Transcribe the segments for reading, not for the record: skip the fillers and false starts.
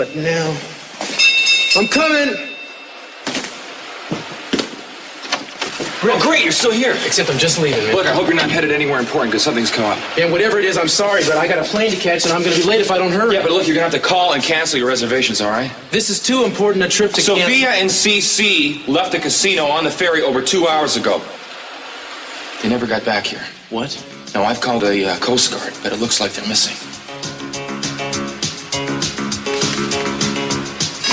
What now? I'm coming! Oh, great, you're still here. Except I'm just leaving, man. Look, I hope you're not headed anywhere important, because something's come up. Yeah, whatever it is, I'm sorry, but I got a plane to catch, and I'm going to be late if I don't hurry. Yeah, but look, you're going to have to call and cancel your reservations, all right? This is too important a trip to Sophia and CC left the casino on the ferry over 2 hours ago. They never got back here. What? No, I've called the Coast Guard, but it looks like they're missing.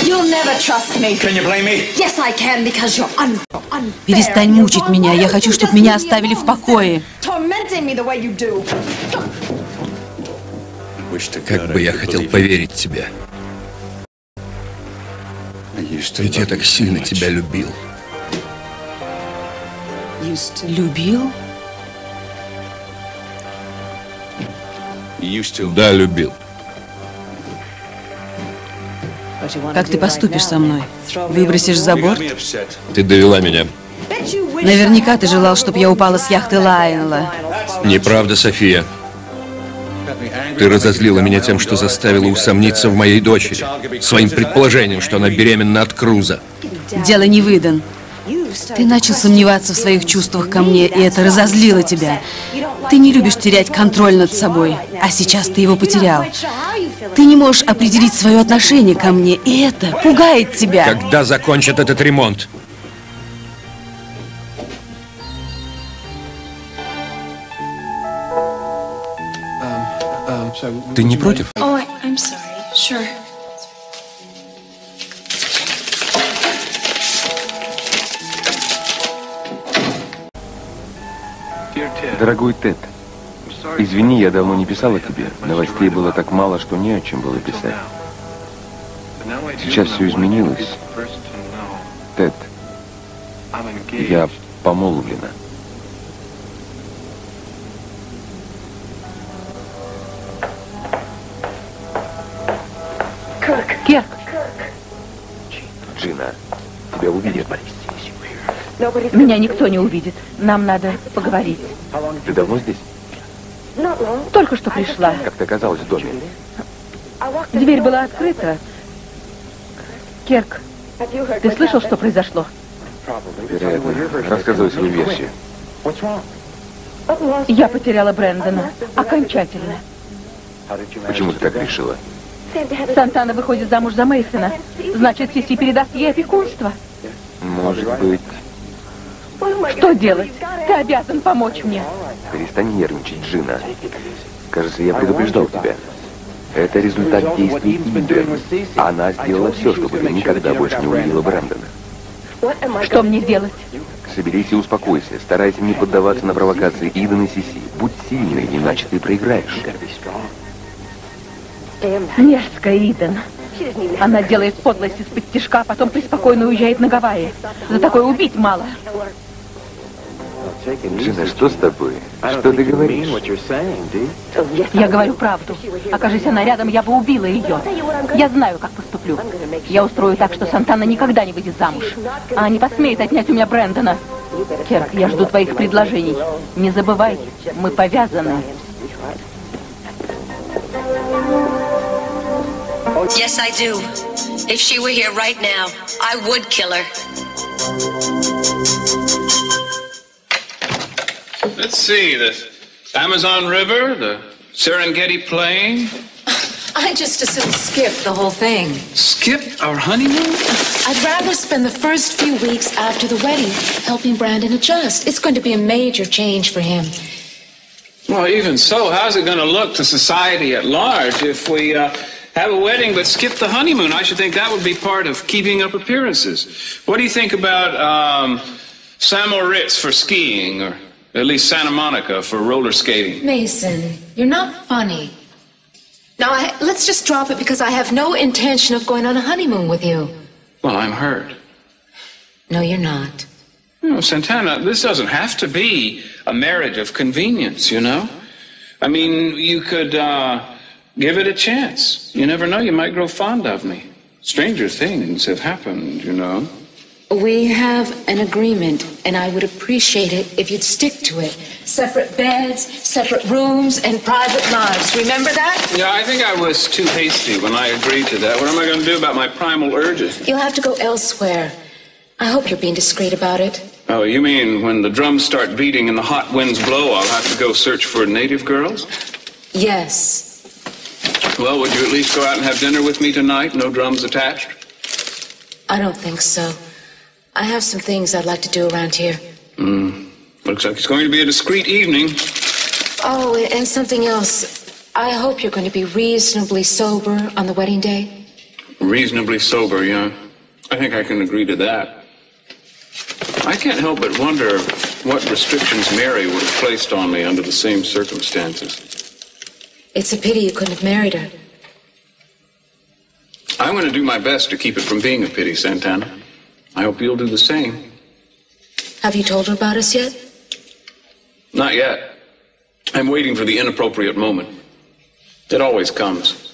You'll never trust me. Can you blame me? Yes, I can, because you're unfair. Перестань мучить меня. Я хочу, чтобы меня оставили в покое. Tormenting me the way you do. Как бы я хотел поверить тебе. Ведь я так сильно тебя любил. Любил? Да, любил. Как ты поступишь со мной? Выбросишь за борт? Ты довела меня. Наверняка ты желал, чтобы я упала с яхты Лайнела. Неправда, София. Ты разозлила меня тем, что заставила усомниться в моей дочери. Своим предположением, что она беременна от Круза. Дело не выдан. Ты начал сомневаться в своих чувствах ко мне, и это разозлило тебя. Ты не любишь терять контроль над собой, а сейчас ты его потерял. Ты не можешь определить свое отношение ко мне, и это пугает тебя. Когда закончат этот ремонт? Ты не против? Oh, I'm sorry. Sure. Дорогой Тед, извини, я давно не писала тебе. Новостей было так мало, что не о чем было писать. Сейчас все изменилось. Тед, я помолвлена. Керк. Джина, тебя увидят. Меня никто не увидит. Нам надо поговорить. Ты давно здесь? Только что пришла. Как ты оказалась в доме? Дверь была открыта. Керк, ты слышал, что произошло? Вероятно. Рассказывай свою версию. Я потеряла Брэндона. Окончательно. Почему ты так решила? Сантана выходит замуж за Мейсона. Значит, Сиси передаст ей опекунство. Может быть... Что делать? Ты обязан помочь мне. Перестань нервничать, Джина. Кажется, я предупреждал тебя. Это результат действий Иды. Она сделала все, чтобы ты никогда больше не увидела Брэндона. Что мне делать? Соберись и успокойся. Старайся не поддаваться на провокации Иден и Сиси. Будь сильной, иначе ты проиграешь. Мерзкая Иден. Она делает подлость из-под тишка, а потом преспокойно уезжает на Гавайи. За такое убить мало. Джина, что с тобой? Что ты говоришь? Я говорю правду. Окажись она рядом, я бы убила ее. Я знаю, как поступлю. Я устрою так, что Сантана никогда не выйдет замуж. Она не посмеет отнять у меня Брэндона. Керк, я жду твоих предложений. Не забывай, мы повязаны. Yes, I do. If she were here right now, I would kill her. Let's see, the Amazon River, the Serengeti Plain. I just as soon skip the whole thing. Skip our honeymoon? I'd rather spend the first few weeks after the wedding helping Brandon adjust. It's going to be a major change for him. Well, even so, how's it going to look to society at large if we have a wedding but skip the honeymoon? I should think that would be part of keeping up appearances. What do you think about St. Moritz for skiing, or at least Santa Monica for roller skating? Mason, you're not funny. Now, let's just drop it because I have no intention of going on a honeymoon with you. Well, I'm hurt. No, you're not. No, Santana, this doesn't have to be a marriage of convenience, you know? I mean, you could give it a chance. You never know, you might grow fond of me. Stranger things have happened, you know. We have an agreement, and I would appreciate it if you'd stick to it. Separate beds, separate rooms, and private lives. Remember that? Yeah, I think I was too hasty when I agreed to that. What am I going to do about my primal urges? You'll have to go elsewhere. I hope you're being discreet about it. Oh, you mean when the drums start beating and the hot winds blow, I'll have to go search for native girls? Yes. Well, would you at least go out and have dinner with me tonight? No drums attached? I don't think so. I have some things I'd like to do around here. Looks like it's going to be a discreet evening. Oh, and something else. I hope you're going to be reasonably sober on the wedding day. Reasonably sober, yeah. I think I can agree to that. I can't help but wonder what restrictions Mary would have placed on me under the same circumstances. It's a pity you couldn't have married her. I'm going to do my best to keep it from being a pity, Santana. I hope you'll do the same. Have you told her about us yet? Not yet. I'm waiting for the inappropriate moment. It always comes.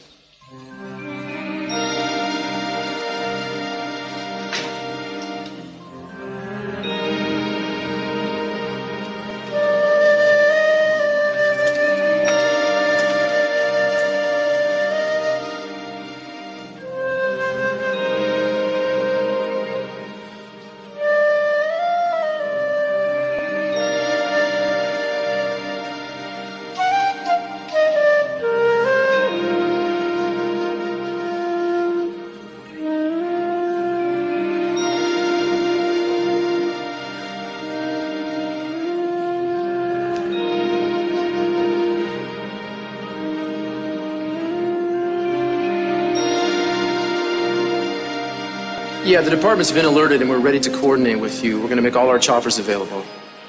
Yeah, the department's been alerted and we're ready to coordinate with you. We're gonna make all our choppers available.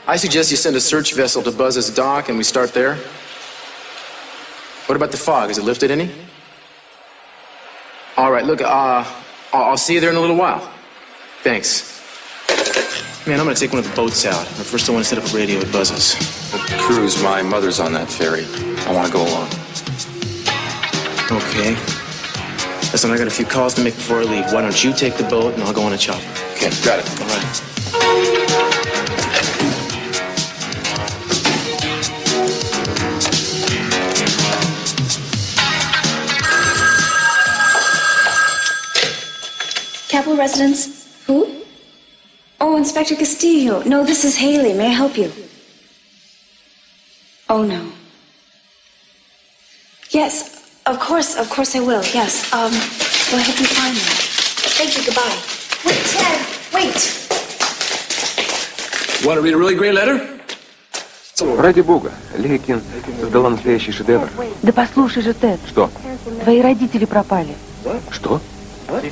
I suggest you send a search vessel to Buzz's dock and we start there. What about the fog? Is it lifted any? All right, look, I'll see you there in a little while. Thanks. Man, I'm gonna take one of the boats out. But first I want to set up a radio at Buzz's. Cruz, my mother's on that ferry. I want to go along. Okay. Listen, I got a few calls to make before I leave. Why don't you take the boat and I'll go on a chopper? Okay, got it. All right. Capital Residence? Who? Oh, Inspector Castillo. No, this is Heyli. May I help you? Oh, no. Yes, of course I will. Yes. Well, I hope you find them. Thank you. Goodbye. Wait, Ted, wait. Want to read a really great letter? Ради бога, Лекин создала настоящий шедевр. Да послушай же, Тед. Что? Твои родители пропали. Что?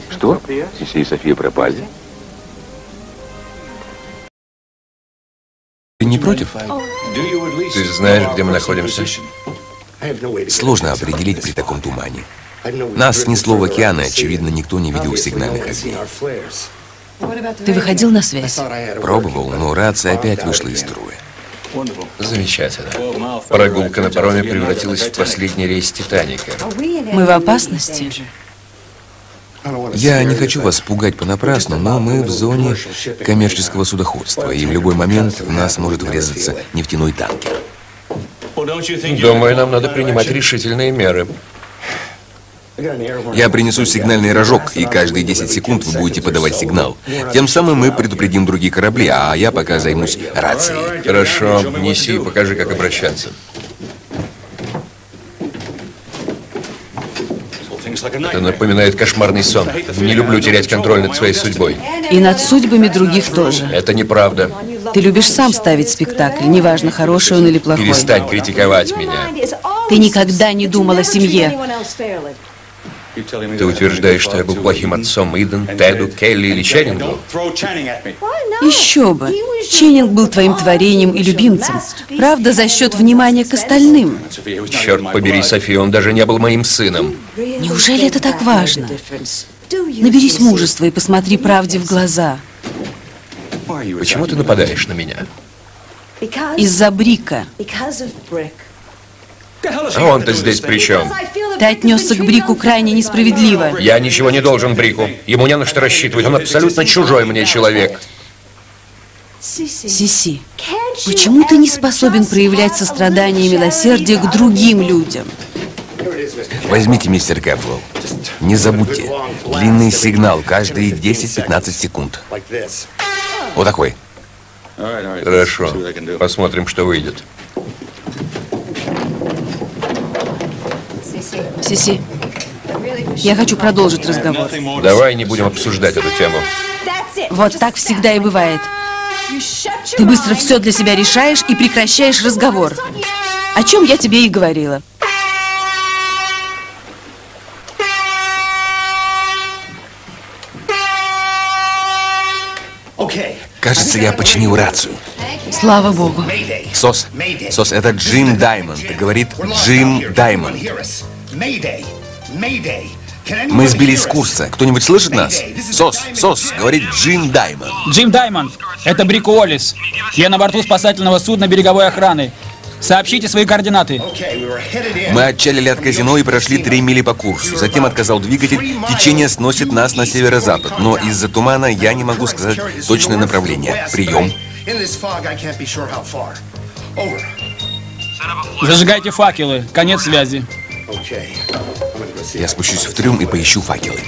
Что? Месье и София пропали? Ты не против? Ты знаешь, где мы находимся? Сложно определить при таком тумане. Нас снесло в океан, и, очевидно, никто не видел сигнальных огней. Ты выходил на связь? Пробовал, но рация опять вышла из строя. Замечательно. Прогулка на пароме превратилась в последний рейс Титаника. Мы в опасности? Я не хочу вас пугать понапрасну, но мы в зоне коммерческого судоходства, и в любой момент в нас может врезаться нефтяной танкер. Думаю, нам надо принимать решительные меры. Я принесу сигнальный рожок, и каждые 10 секунд вы будете подавать сигнал. Тем самым мы предупредим другие корабли, а я пока займусь рацией. Хорошо, неси и покажи, как обращаться. Это напоминает кошмарный сон. Не люблю терять контроль над своей судьбой. И над судьбами других тоже. Это неправда. Ты любишь сам ставить спектакль, неважно, хороший он или плохой. Перестань критиковать меня. Ты никогда не думал о семье. Ты утверждаешь, что я был плохим отцом Иден, Теду, Келли или Ченнингу? Еще бы. Ченнинг был твоим творением и любимцем. Правда, за счет внимания к остальным. Черт побери, София, он даже не был моим сыном. Неужели это так важно? Наберись мужества и посмотри правде в глаза. Почему ты нападаешь на меня? Из-за Брика. А он-то здесь при чем? Ты отнесся к Брику крайне несправедливо. Я ничего не должен Брику. Ему не на что рассчитывать. Он абсолютно чужой мне человек. Сиси, почему ты не способен проявлять сострадание и милосердие к другим людям? Возьмите, мистер Кэпвелл. Не забудьте. Длинный сигнал каждые 10-15 секунд. Вот такой. Хорошо. Посмотрим, что выйдет. Сиси, я хочу продолжить разговор. Давай не будем обсуждать эту тему. Вот так всегда и бывает. Ты быстро все для себя решаешь и прекращаешь разговор. О чем я тебе и говорила. Кажется, я починил рацию. Слава богу. Сос, это Джим Даймонд. Говорит Джим Даймонд. Мы сбились с курса. Кто-нибудь слышит нас? Сос, говорит Джим Даймонд. Джим Даймонд, это Брик Уоллес. Я на борту спасательного судна береговой охраны. Сообщите свои координаты. Мы отчалили от казино и прошли 3 мили по курсу. Затем отказал двигатель. Течение сносит нас на северо-запад. Но из-за тумана я не могу сказать точное направление. Прием. Зажигайте факелы. Конец связи. Я спущусь в трюм и поищу факелы.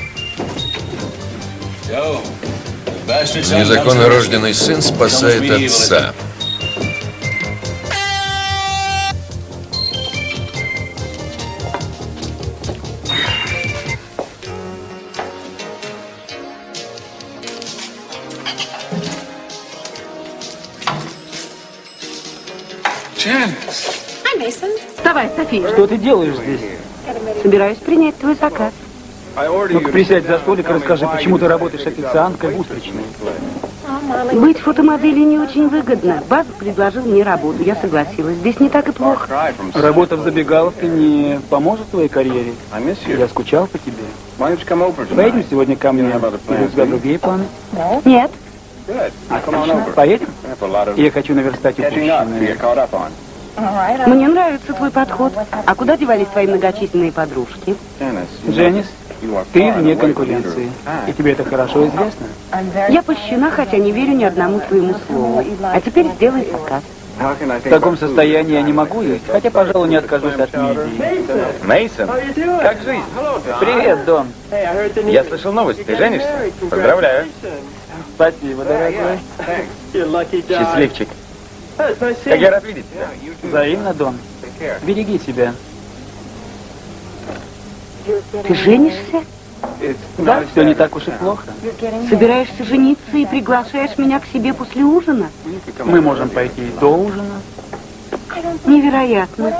Незаконно рожденный сын спасает отца. Вставай, София. Что ты делаешь здесь? Собираюсь принять твой заказ. Ну-ка, присядь за столик и расскажи, почему ты работаешь официанткой в устричной. Быть фотомоделью не очень выгодно. Баз предложил мне работу, я согласилась. Здесь не так и плохо. Работа в забегаловке не поможет твоей карьере? Я скучал по тебе. Поедем сегодня ко мне? Или у тебя другие планы? Нет. Отлично. Поедем? Я хочу наверстать упущенное. Мне нравится твой подход. А куда девались твои многочисленные подружки? Дженис, ты вне конкуренции. И тебе это хорошо известно? Я польщена, хотя не верю ни одному твоему слову. А теперь сделай заказ. В таком состоянии я не могу есть, хотя, пожалуй, не откажусь от мидии. Мейсон, как жизнь? Привет, Дон. Я слышал новость, ты женишься? Поздравляю. Спасибо, дорогой. Счастливчик. Как я рад видеть тебя. Взаимно, Дон. Береги себя. Ты женишься? Да, все не так уж и плохо. Собираешься жениться и приглашаешь меня к себе после ужина? Мы можем пойти и до ужина. Невероятно.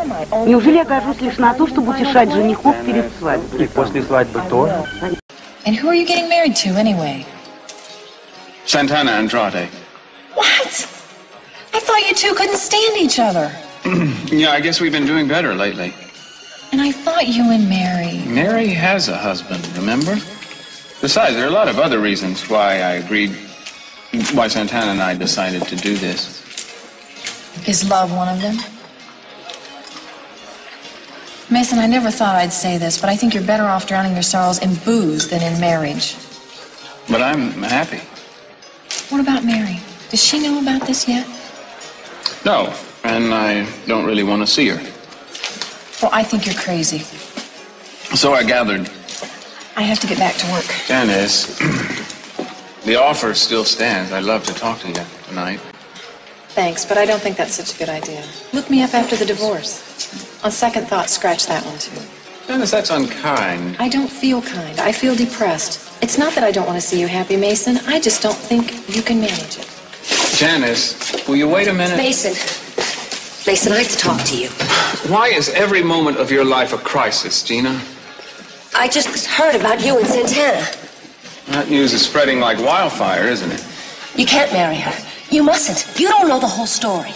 Неужели я гожусь лишь на то, чтобы утешать женихов перед свадьбой? И после свадьбы тоже. And who are you getting married to, anyway? Santana Andrade. What? I thought you two couldn't stand each other. Yeah, I guess we've been doing better lately. And I thought you and Mary... Mary has a husband, remember? Besides, there are a lot of other reasons why I agreed, why Santana and I decided to do this. Is love one of them? Meyson, I never thought I'd say this, but I think you're better off drowning your sorrows in booze than in marriage. But I'm happy. What about Mary? Does she know about this yet? No, and I don't really want to see her. Well, I think you're crazy. So I gathered. I have to get back to work. Janice, the offer still stands. I'd love to talk to you tonight. Thanks, but I don't think that's such a good idea. Look me up after the divorce. On second thought, scratch that one too. Janice, that's unkind. I don't feel kind. I feel depressed. It's not that I don't want to see you happy, Meyson. I just don't think you can manage it. Janice, will you wait a minute? Meyson, I have to talk to you. Why is every moment of your life a crisis, Gina? I just heard about you and Santana. That news is spreading like wildfire, isn't it? You can't marry her. You mustn't. You don't know the whole story.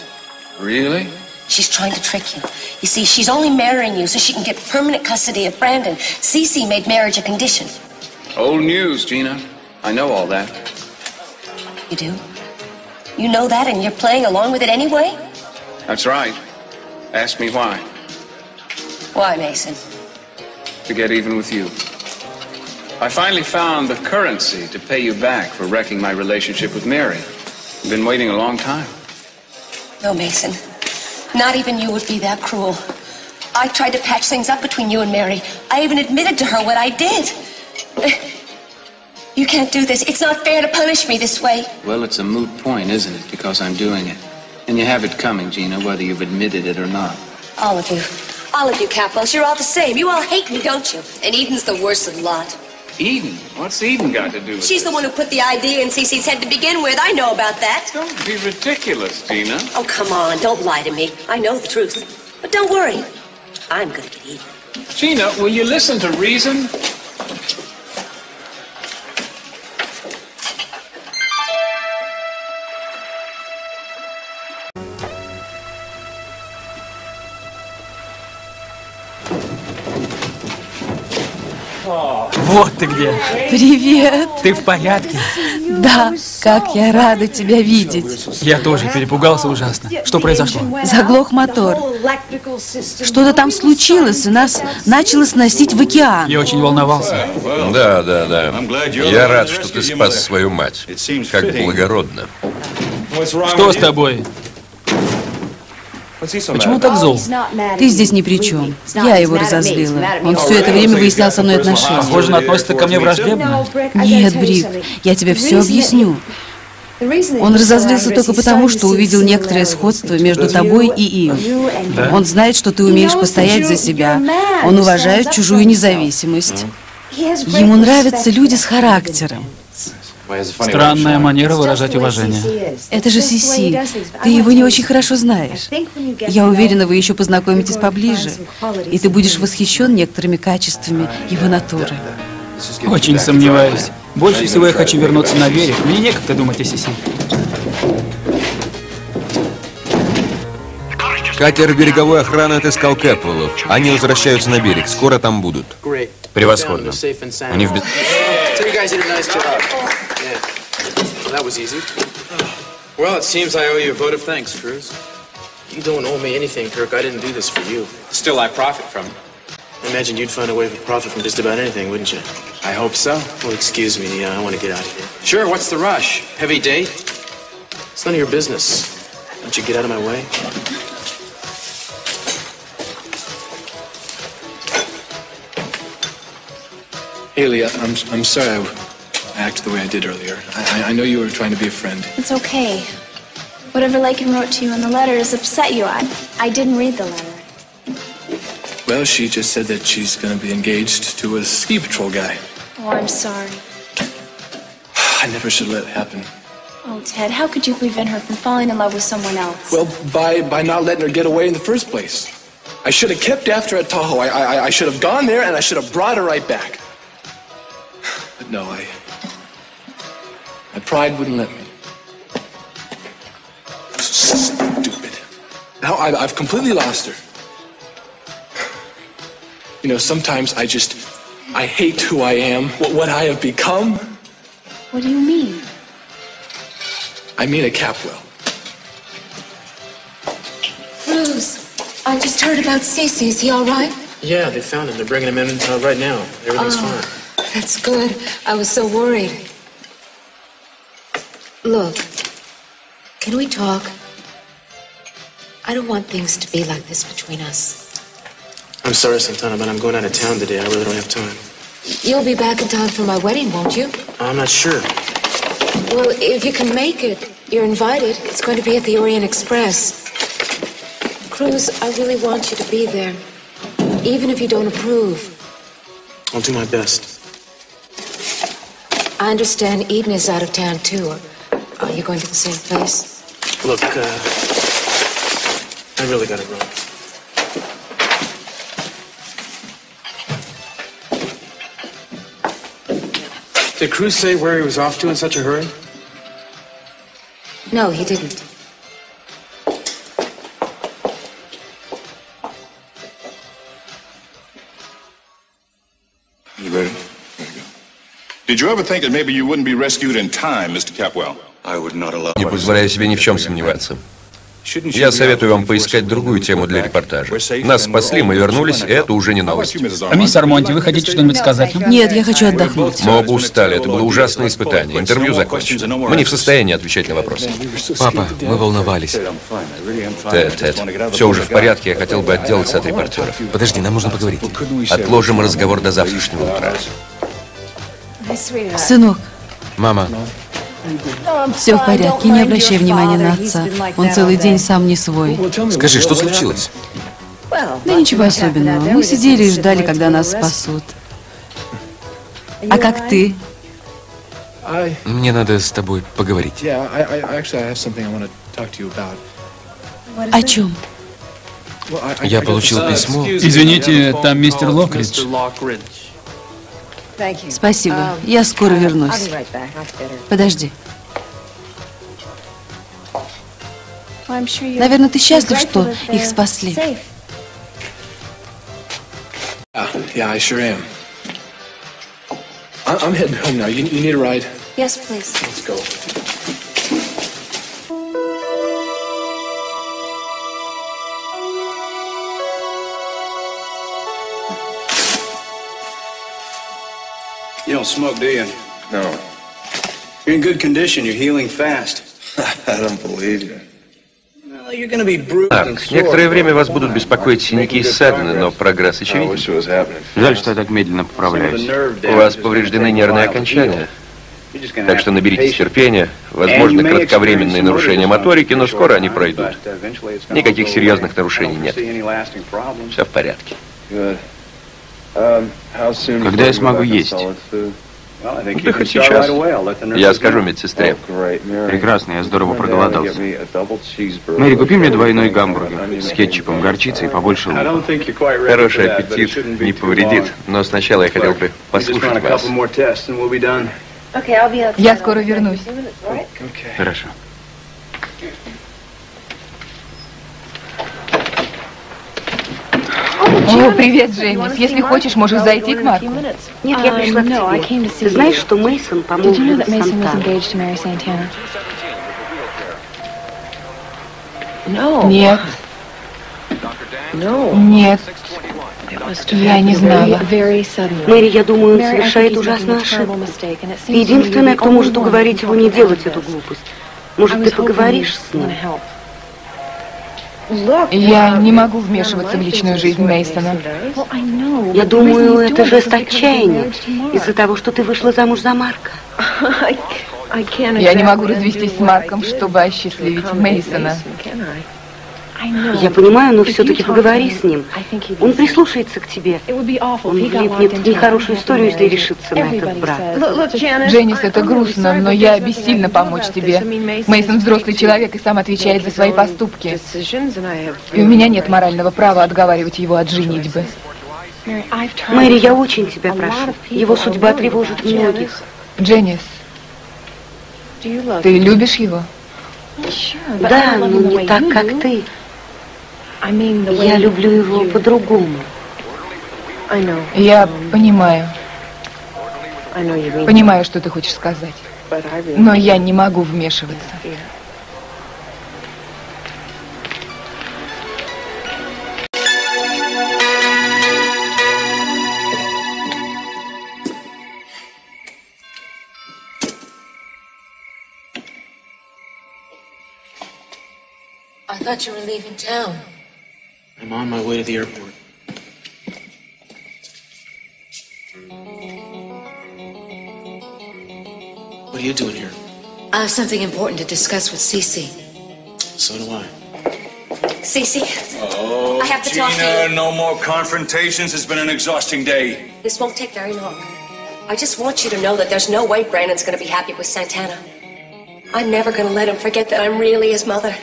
Really? She's trying to trick you. You see, she's only marrying you so she can get permanent custody of Brandon. Cece made marriage a condition. Old news, Gina. I know all that. You do? You know that and you're playing along with it anyway? That's right. Ask me why. Why, Meyson? to get even with you. I finally found the currency to pay you back for wrecking my relationship with Mary. I've been waiting a long time. No, Mason. Not even you would be that cruel. I tried to patch things up between you and Mary. I even admitted to her what I did. You can't do this. It's not fair to punish me this way. Well, it's a moot point, isn't it? Because I'm doing it. And you have it coming, Gina, whether you've admitted it or not. All of you. All of you, Capwells, you're all the same. You all hate me, don't you? And Eden's the worst of the lot. Eden? What's Eden got to do with She's it? the one who put the idea in Cece's head to begin with. I know about that. Don't be ridiculous, Gina. Oh, come on. Don't lie to me. I know the truth. But don't worry. I'm gonna get Eden. Gina, will you listen to reason? Вот ты где. Привет. Ты в порядке? Да, как я рада тебя видеть. Я тоже перепугался ужасно. Что произошло? Заглох мотор. Что-то там случилось, и нас начало сносить в океан. Я очень волновался. Да. Я рад, что ты спас свою мать. Как благородно. Что с тобой? Почему так зол? Ты здесь ни при чем. Я его разозлила. Он все это время выяснял со мной отношения. Похоже, он относится ко мне враждебно. Нет, Брик, я тебе все объясню. Он разозлился только потому, что увидел некоторое сходство между тобой и им. Да? Он знает, что ты умеешь постоять за себя. Он уважает чужую независимость. Ему нравятся люди с характером. Странная манера выражать уважение. Это же Сиси. Ты его не очень хорошо знаешь. Я уверена, вы еще познакомитесь поближе. И ты будешь восхищен некоторыми качествами его натуры. Очень сомневаюсь. Больше всего я хочу вернуться на берег. Мне некогда думать о Сиси. Катер береговой охраны отыскал Кэпвеллов. Они возвращаются на берег. Скоро там будут. Превосходно. Они в That was easy. Well, it seems I owe you a vote of thanks, Cruz. You don't owe me anything, Kirk. I didn't do this for you. Still, I profit from it. I imagine you'd find a way to profit from just about anything, wouldn't you? I hope so. Well, excuse me. I want to get out of here. Sure, what's the rush? Heavy date? It's none of your business. Don't you get out of my way? Heyli, I'm sorry I acted the way I did earlier. I know you were trying to be a friend. It's okay. Whatever Lakin wrote to you in the letter has upset you. I didn't read the letter. Well, she just said that she's going to be engaged to a ski patrol guy. Oh, I'm sorry. I never should let it happen. Oh, Ted, how could you prevent her from falling in love with someone else? Well, by not letting her get away in the first place. I should have kept after her at Tahoe. I should have gone there and I should have brought her right back. But no, my pride wouldn't let me. Stupid. Now I've completely lost her. You know, sometimes I hate who I am, what I have become. What do you mean? I mean a Capwell. Cruz, I just heard about Cece. Is he all right? Yeah, they found him. They're bringing him in right now. Everything's fine. That's good. I was so worried. Look, can we talk? I don't want things to be like this between us. I'm sorry, Santana, but I'm going out of town today. I really don't have time. You'll be back in time for my wedding, won't you? I'm not sure. Well, if you can make it, you're invited. It's going to be at the Orient Express. Cruz, I really want you to be there, even if you don't approve. I'll do my best. I understand Eden is out of town, too. Are you going to the same place? Look, I really gotta run. Did Cruz say where he was off to in such a hurry? No, he didn't. You ready? Did you ever think that maybe you wouldn't be rescued in time, Mr. Capwell? I would not allow. Не позволяю себе ни в чем сомневаться. Я советую вам поискать другую тему для репортажа. Нас спасли, мы вернулись, и это уже не новость. Мистер Монти, вы хотите что-нибудь сказать? Нет, я хочу отдохнуть. Мы оба устали, это было ужасное испытание. Интервью закончено. Мы не в состоянии отвечать на вопросы. Папа, мы волновались. Тед, все уже в порядке, я хотел бы отделаться от репортеров. Подожди, нам нужно поговорить. Отложим разговор до завтрашнего утра. Сынок. Мама. Все в порядке, не обращай внимания на отца. Он целый день сам не свой. Скажи, что случилось? Да ничего особенного. Мы сидели и ждали, когда нас спасут. А как ты? Мне надо с тобой поговорить. О чем? Я получил письмо. Извините, там мистер Локридж. Спасибо. Я скоро вернусь. Подожди. Наверное, ты счастлив, что их спасли. Yeah, I sure am. I'm heading home now. You need a ride? Yes, please. Let's go. You don't smoke, do you? No. You're in good condition. You're healing fast. I don't believe you. Well, you're going to be bruised and Марк, некоторое время вас будут беспокоить синяки и ссадины, но прогресс очевиден. Жаль, что я так медленно поправляюсь. У вас повреждены нервные окончания. Так что наберитесь терпения. Возможно, кратковременные нарушения моторики, но скоро они пройдут. Никаких серьезных нарушений нет. Все в порядке. Когда я смогу есть? Ты хоть сейчас. Я скажу медсестре. Прекрасно, я здорово проголодался. Мэри, купи мне двойной гамбургер с кетчупом, горчицей и побольше лука. Хороший аппетит не повредит, но сначала я хотел бы послушать вас. Я скоро вернусь. Хорошо. О, привет, Дженис. Если хочешь, можешь зайти к Марку. Нет, я пришла к тебе. Ты знаешь, что Мейсон помолвлен с Сантаной? Нет. Нет. Я не знала. Мэри, я думаю, он совершает ужасную ошибку. Ты единственная, кто может уговорить его не делать эту глупость. Может, ты поговоришь с ним? Я не могу вмешиваться в личную жизнь Мейсона. Я думаю, это жест отчаяния из-за того, что ты вышла замуж за Марка. Я не могу развестись с Марком, чтобы осчастливить Мейсона. Я понимаю, но все-таки поговори с ним. Он прислушается к тебе. Он влипнет в нехорошую историю, если решится на этот брак. Дженис, это грустно, но я бессильна помочь тебе. Мейсон взрослый человек и сам отвечает за свои поступки. И у меня нет морального права отговаривать его от женитьбы. Мэри, я очень тебя прошу. Его судьба тревожит многих. Дженис, ты любишь его? Да, но не так, как ты. Я люблю его по-другому. Я понимаю. Понимаю, что ты хочешь сказать. Но я не могу вмешиваться. I thought you were leaving town. I'm on my way to the airport. What are you doing here? I have something important to discuss with Cece. So do I. Cece, Oh, I have to talk to Gina, you. no more confrontations. It's been an exhausting day. This won't take very long. I just want you to know that there's no way Brandon's going to be happy with Santana. I'm never going to let him forget that I'm really his mother.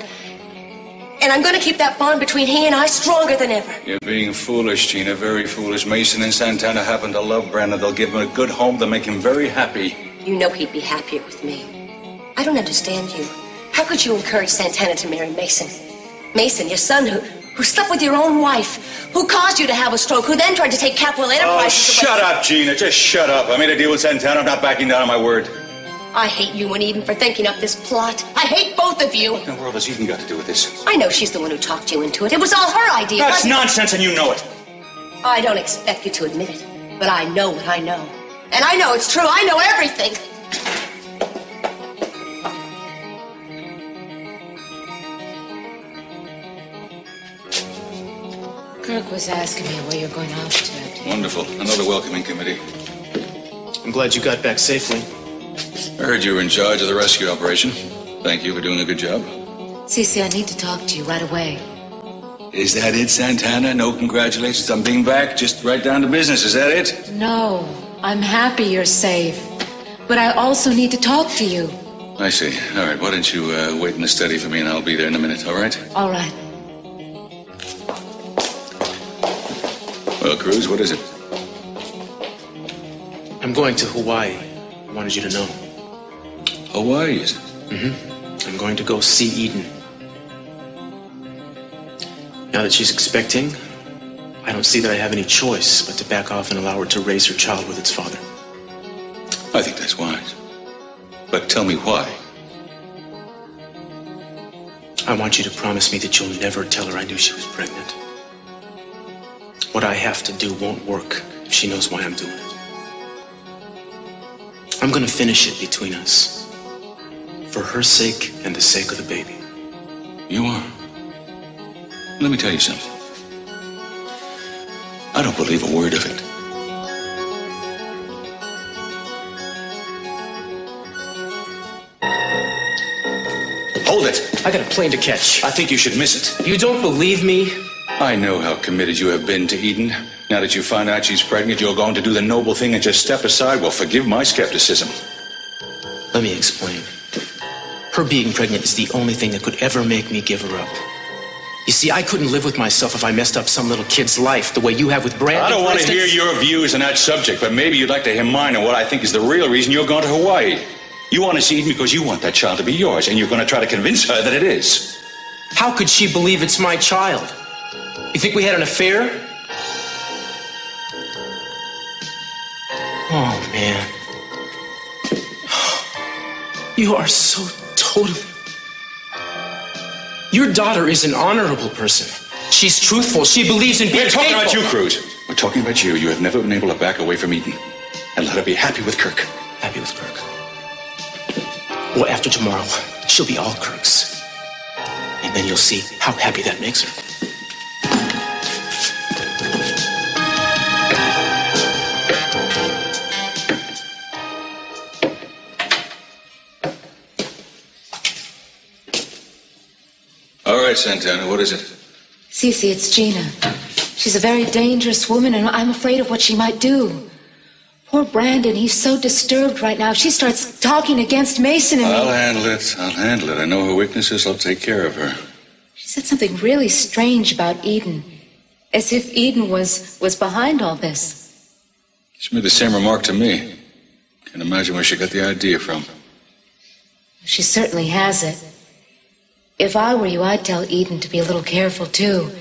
And I'm going to keep that bond between he and I stronger than ever. You're being foolish, Gina, very foolish. Mason and Santana happen to love Brandon. They'll give him a good home. They'll make him very happy. You know he'd be happier with me. I don't understand you. How could you encourage Santana to marry Mason? Mason, your son, who slept with your own wife, who caused you to have a stroke, who then tried to take Capital Enterprises Oh, shut up, Gina. Just shut up. I made a deal with Santana. I'm not backing down on my word. I hate you and Eden for thinking up this plot. I hate both of you. What in the world has Eden got to do with this? I know she's the one who talked you into it. It was all her idea. That's nonsense, and you know it. I don't expect you to admit it, but I know what I know. And I know it's true. I know everything. Kirk was asking me where you're going off to. Wonderful. Another welcoming committee. I'm glad you got back safely. I heard you were in charge of the rescue operation. Thank you for doing a good job. Cece, I need to talk to you right away. Is that it, Santana? No congratulations on being back? Just right down to business. Is that it? No. I'm happy you're safe. But I also need to talk to you. I see. All right. Why don't you wait in the study for me, and I'll be there in a minute, all right? All right. Well, Cruz, what is it? I'm going to Hawaii. I wanted you to know. Hawaii, is it? Mm-hmm. I'm going to go see Eden. Now that she's expecting, I don't see that I have any choice but to back off and allow her to raise her child with its father. I think that's wise. But tell me why. I want you to promise me that you'll never tell her I knew she was pregnant. What I have to do won't work if she knows why I'm doing it. I'm gonna finish it between us. For her sake and the sake of the baby. You are? Let me tell you something. I don't believe a word of it. Hold it! I got a plane to catch. I think you should miss it. You don't believe me? I know how committed you have been to Eden. Now that you find out she's pregnant, you're going to do the noble thing and just step aside. Well, forgive my skepticism. Let me explain. Her being pregnant is the only thing that could ever make me give her up. You see, I couldn't live with myself if I messed up some little kid's life the way you have with Brandon. I don't want to hear your views on that subject, but maybe you'd like to hear mine on what I think is the real reason you're going to Hawaii. You want to see Eden because you want that child to be yours, and you're going to try to convince her that it is. How could she believe it's my child? You think we had an affair? Oh, man. You are so totally... Your daughter is an honorable person. She's truthful. She believes in being faithful. We're talking about you, Cruz. We're talking about you. You have never been able to back away from Eden and let her be happy with Kirk. Happy with Kirk? Well, after tomorrow, she'll be all Kirk's. And then you'll see how happy that makes her. All right, Santana, what is it? Cece, it's Gina. She's a very dangerous woman, and I'm afraid of what she might do. Poor Brandon, he's so disturbed right now. If she starts talking against Meyson and I'll me... handle it. I'll handle it. I know her weaknesses. I'll take care of her. She said something really strange about Eden. As if Eden was behind all this. She made the same remark to me. Can't imagine where she got the idea from. She certainly has it. If I were you, I'd tell Eden to be a little careful, too.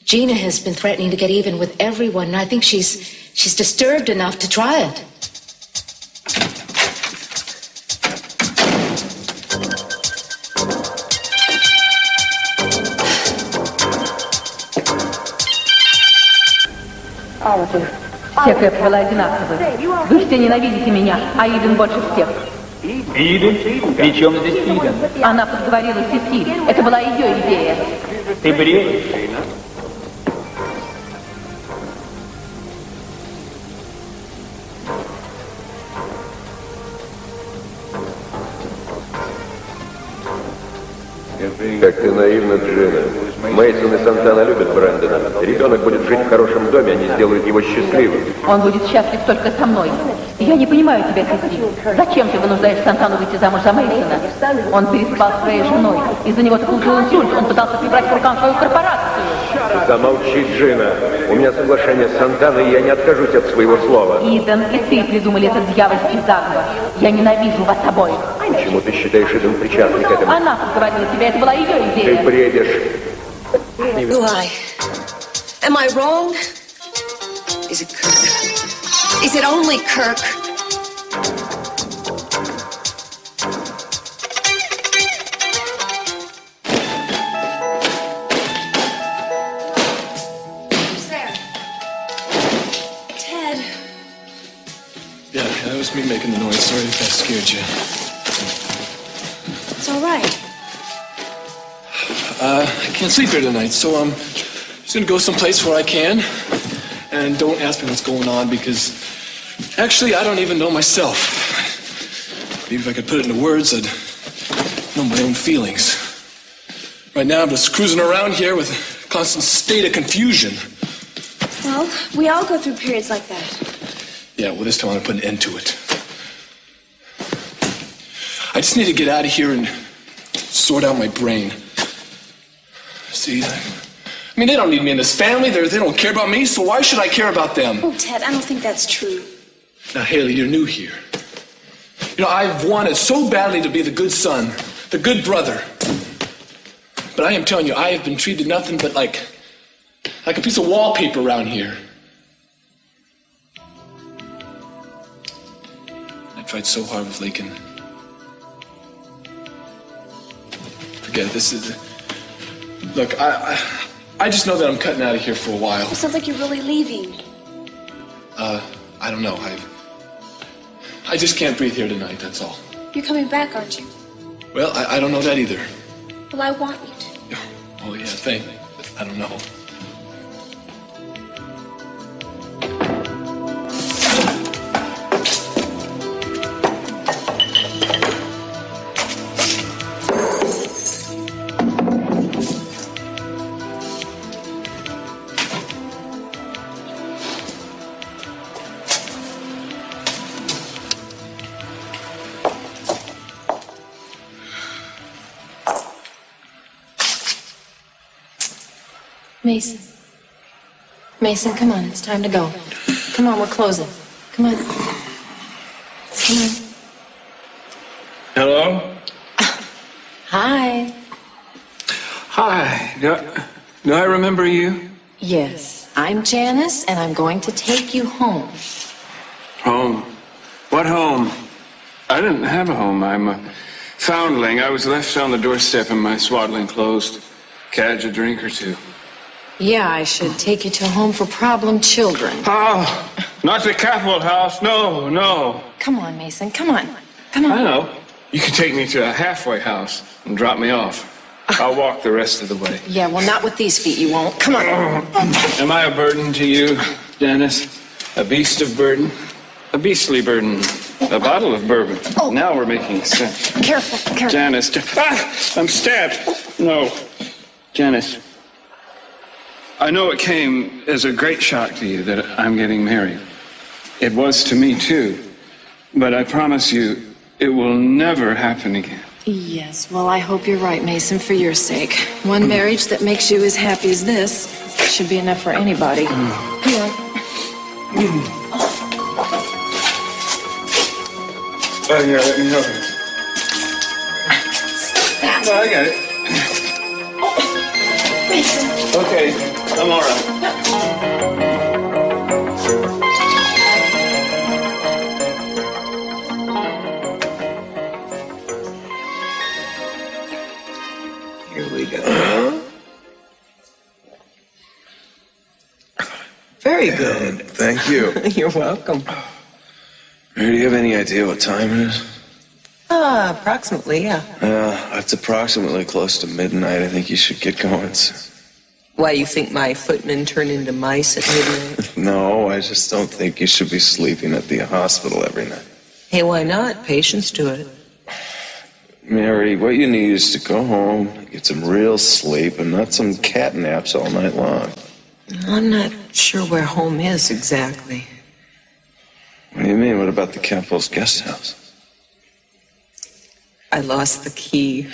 Gina has been threatening to get even with everyone, and I think she's disturbed enough to try it. Все Кэпвеллы одинаковы. Вы все ненавидите меня, а Иден больше всех. Иден? При чем здесь Иден? Она подговорила Сеси. Это была ее идея. Ты бредишь. Как ты наивна, Джина. Мейсон и Сантана любят Брэндона. Ребенок будет жить в хорошем доме, они сделают его счастливым. Он будет счастлив только со мной. Я не понимаю тебя, Сеси. Зачем ты вынуждаешь Сантану выйти замуж за Мейсона? Он переспал с своей женой. Из-за него ты получил инсульт. Он пытался прибрать к рукам свою корпорацию. Замолчи, Джина. У меня соглашение с Сантаной, и я не откажусь от своего слова. Иден и ты придумали этот дьявольский заговор. Я ненавижу вас обоих. Почему ты считаешь Иден причастной к этому? Она подговорила тебя, это была ее идея. Ты бредишь. Do I? Am I wrong? Is it Kirk? Is it only Kirk? Just me making the noise. Sorry if that scared you. It's all right. I can't sleep here tonight, so I'm just gonna go someplace where I can. And don't ask me what's going on, because actually I don't even know myself. Maybe if I could put it into words, I'd know my own feelings. Right now I'm just cruising around here with a constant state of confusion. Well, we all go through periods like that. Yeah, well, this time I'm gonna put an end to it. I just need to get out of here and sort out my brain. See, I mean, they don't need me in this family. They don't care about me, so why should I care about them? Oh, Ted, I don't think that's true. Now, Heyli, you're new here. You know, I've wanted so badly to be the good son, the good brother. But I am telling you, I have been treated nothing but like a piece of wallpaper around here. I tried so hard with Lakin. Forget it. This is... Look, I just know that I'm cutting out of here for a while. It sounds like you're really leaving. I don't know. I just can't breathe here tonight, that's all. You're coming back, aren't you? Well, I don't know that either. Well, I want you to. Oh, yeah, thank you. I don't know. Meyson. Meyson, come on, it's time to go. Come on, we're closing. Come on. Come on. Hello? Hi. Hi. Do I remember you? Yes, I'm Janice, and I'm going to take you home. Home? What home? I didn't have a home. I'm a foundling. I was left on the doorstep in my swaddling clothes. Catch a drink or two. Yeah, I should take you to a home for problem children. Oh, not the Capitol House. No, no. Come on, Meyson, come on. Come on. I know. You can take me to a halfway house and drop me off. I'll walk the rest of the way. Yeah, well, not with these feet, you won't. Come on. Am I a burden to you, Janice? A beast of burden? A beastly burden. A bottle of bourbon. Oh. Now we're making sense. Careful, careful. Janice. I'm stabbed. No. Janice. I know it came as a great shock to you that I'm getting married. It was to me, too. But I promise you, it will never happen again. Yes, well, I hope you're right, Meyson, for your sake. One marriage that makes you as happy as this should be enough for anybody. Come on. Oh, yeah, let me help you. No, I got it. Okay, I'm all right. Here we go. Very good. Thank you. You're welcome. Mary, do you have any idea what time it is? Approximately, yeah. It's approximately close to midnight. I think you should get going. Why, you think my footmen turn into mice at midnight? No, I just don't think you should be sleeping at the hospital every night. Hey, why not? Patients do it. Mary, what you need is to go home, get some real sleep, and not some cat naps all night long. I'm not sure where home is exactly. What do you mean? What about the Capitol's guest house? I lost the key.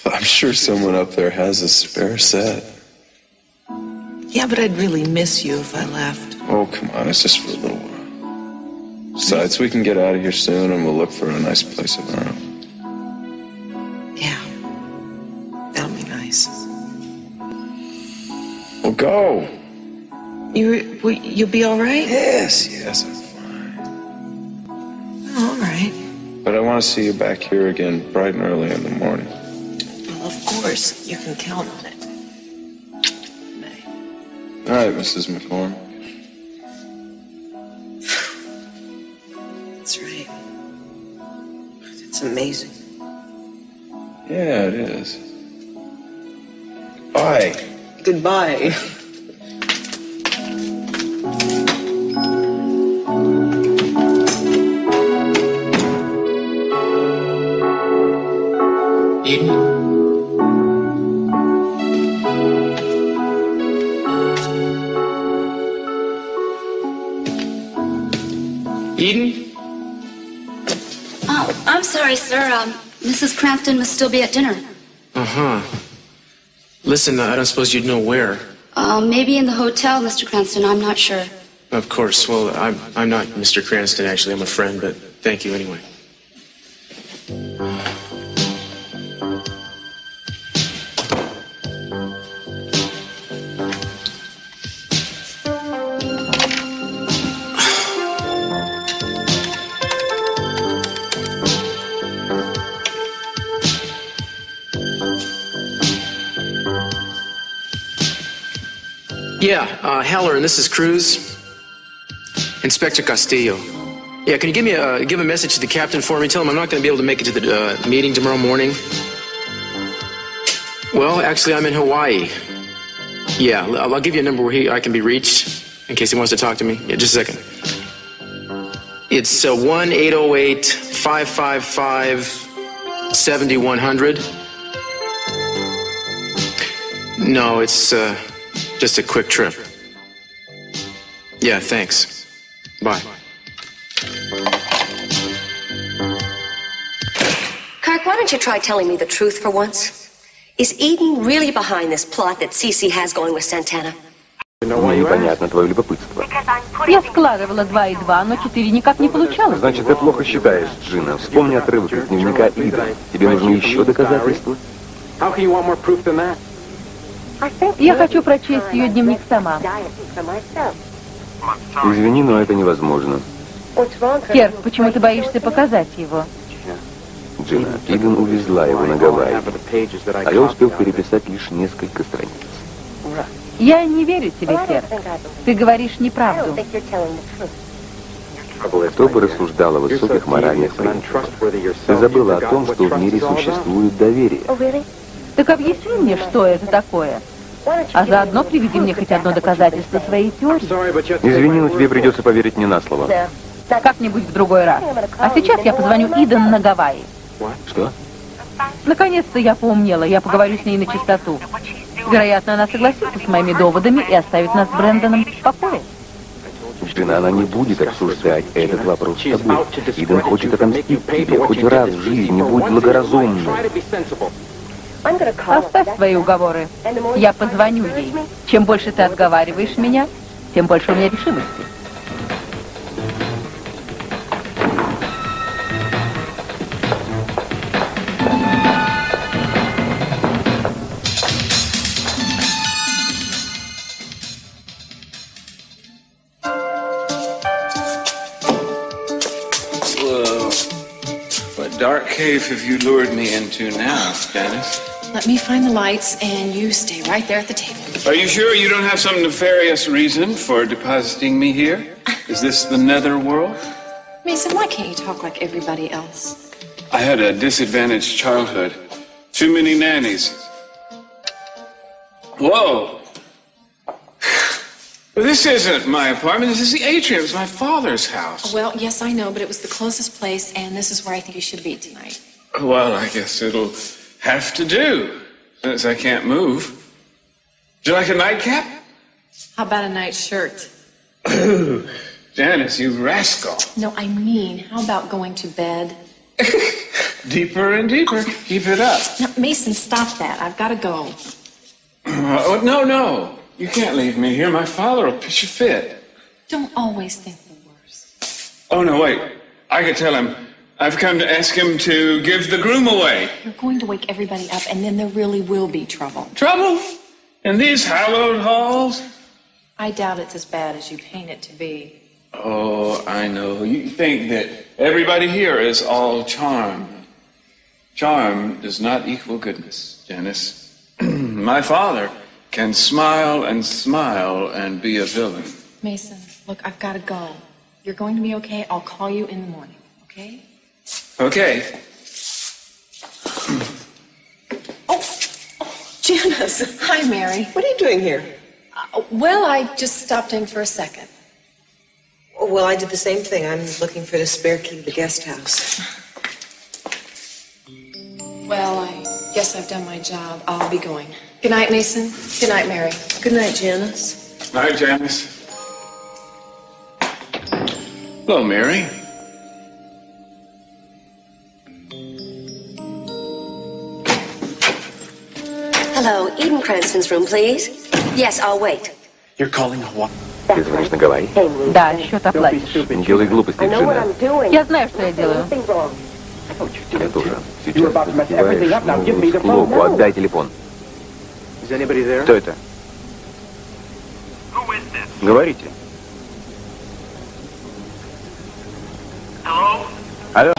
I'm sure someone up there has a spare set. Yeah, but I'd really miss you if I left. Oh, come on. It's just for a little while. Besides, we can get out of here soon and we'll look for a nice place of our own. Yeah. That'll be nice. Well, go. You'll be all right? Yes, I'm fine. All right. But I want to see you back here again bright and early in the morning. Well, of course. You can count on it. All right, Mrs. McCormick. amazing. Yeah, it is. Bye. Goodbye. Eden? Eden? Oh, I'm sorry, sir. Mrs. Cranston must still be at dinner. Uh-huh. Listen, I don't suppose you'd know where. Maybe in the hotel, Mr. Cranston. I'm not sure. Of course. Well, I'm not Mr. Cranston, actually. I'm a friend, but thank you anyway. Yeah, Heller, and this is Cruz. Inspector Castillo. Yeah, can you give a message to the captain for me? Tell him I'm not going to be able to make it to the meeting tomorrow morning. Well, actually, I'm in Hawaii. Yeah, I'll give you a number where I can be reached in case he wants to talk to me. Yeah, just a second. It's 1-808-555-7100. No, it's just a quick trip. Yeah, thanks. Bye. Kirk, why don't you try telling me the truth for once? Is Eden really behind this plot that Cece has going with Santana? Мне непонятно твое любопытство. Я складывала 2 и 2, но 4 никак не получалось. Значит, ты плохо считаешь, Джина. Вспомни отрывок из дневника Иды. Тебе нужны еще доказательства? Я хочу прочесть ее дневник сама. Извини, но это невозможно. Керк, почему ты боишься показать его? Джина, Иден увезла его на Гавайи, а я успел переписать лишь несколько страниц. Я не верю тебе, Керк. Ты говоришь неправду. Кто бы рассуждал о высоких моральных принципах? Ты забыла о том, что в мире существует доверие. Так объясни мне, что это такое. А заодно приведи мне хоть одно доказательство своей теории. Извини, но тебе придется поверить мне на слово. Как-нибудь в другой раз. А сейчас я позвоню Иден на Гавайи. Что? Наконец-то я поумнела. Я поговорю с ней на чистоту. Вероятно, она согласится с моими доводами и оставит нас с Брэндоном в покое. Джина, она не будет обсуждать этот вопрос с тобой. Иден хочет отомстить тебе хоть раз в жизни, будь благоразумным. Оставь свои уговоры. Я позвоню ей. Чем больше ты отговариваешь меня, тем больше у меня решимости. What dark cave have you lured me into now, Janice? Let me find the lights, and you stay right there at the table. Are you sure you don't have some nefarious reason for depositing me here? Is this the nether world? Meyson, why can't you talk like everybody else? I had a disadvantaged childhood. Too many nannies. Whoa! This isn't my apartment. This is the atrium. It's my father's house. Well, yes, I know, but it was the closest place, and this is where I think you should be tonight. Well, I guess it'll have to do, since I can't move. Would you like a nightcap? How about a night shirt? Ooh, Janice, you rascal. No, I mean, how about going to bed? Deeper and deeper. Keep it up. Now, Meyson, stop that. I've got to go. No. You can't leave me here. My father will pitch a fit. Don't always think the worst. Oh, no, wait. I could tell him. I've come to ask him to give the groom away. You're going to wake everybody up, and then there really will be trouble. Trouble? In these hallowed halls? I doubt it's as bad as you paint it to be. Oh, I know. You think that everybody here is all charm. Charm does not equal goodness, Janice. My father can smile and be a villain. Meyson, look, I've got to go. You're going to be okay. I'll call you in the morning, okay? Okay. Janice. Hi, Mary. What are you doing here? Well, I just stopped in for a second. Well, I did the same thing. I'm looking for the spare key to the guest house. Well, I guess I've done my job. I'll be going. Good night, Meyson. Good night, Mary. Good night, Janice. Night, Janice. Hello, Mary. Hello, Eden Cranston's room, please. Yes, I'll wait. You're calling Hawaii. Ты звонишь на Гавайи? Да, счет оплатишь. Не делай глупости, Джина. Я знаю, что я делаю. Я тоже. Сейчас ты забиваешь луку. Отдай телефон. Кто это? Говорите. Алло?